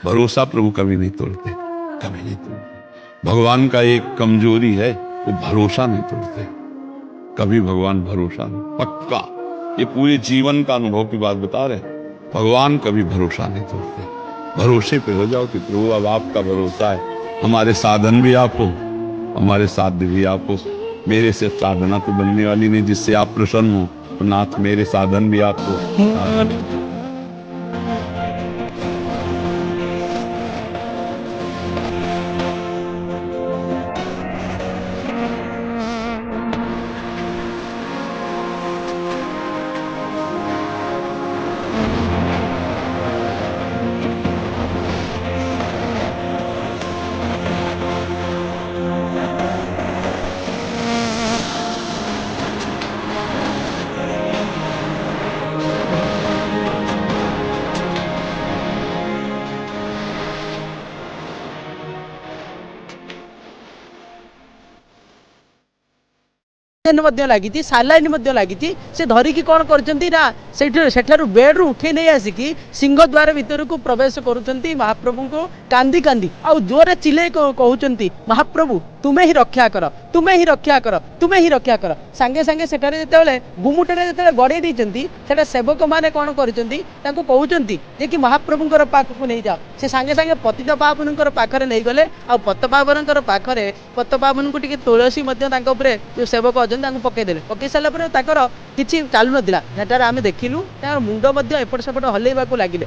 भरोसा प्रभु कभी नहीं तोड़ते, कभी नहीं तोड़ते। भगवान का एक कमजोरी है, वो भरोसा नहीं तोड़ते कभी। भगवान भरोसा नहीं, पक्का। ये पूरे जीवन का अनुभव की बात बता रहे हैं। भगवान कभी भरोसा नहीं तोड़ते। भरोसे पे हो जाओ कि प्रभु अब आपका भरोसा है, हमारे साधन भी आप हो, हमारे साध्य भी आप हो। मेरे से साधना तो बनने वाली नहीं, जिससे आप प्रसन्न हो, तो नाथ मेरे साधन भी आप हो। लगी सालाइन लगी से धरिकी कौन कर बेड रु उठे नहीं आसिकी सिंह द्वार भितर को प्रवेश करुँच महाप्रभु को कांदी कांदी आउ जोरे चिल्ले कहते महाप्रभु तुम्हें ही रक्षा कर, तुम्हें ही रक्षा कर, तुम्हें ही रक्षा कर। सांगे सांगे सेठारे जेतेबेले गुमुटरे जेतेबेले गड़े देइचंती सेटा सेवक माने कोन करिसंती ताको कहउचंती जे कि महाप्रभुंकर पाखकु नै जाओ। से सांगे सांगे पतित पावनकर पाखरे नै गले आ पत पावनकर पाखरे पत पावनकु टिके तुलसी मध्ये तांको उपरे जो सेवक अछन तांको पकै देले। पकै साला परे ताकर किछि चालु नथिला। सेटारे आमे देखिलु तार मुंड मध्ये एपट सेपट हलेबाकू लागिले।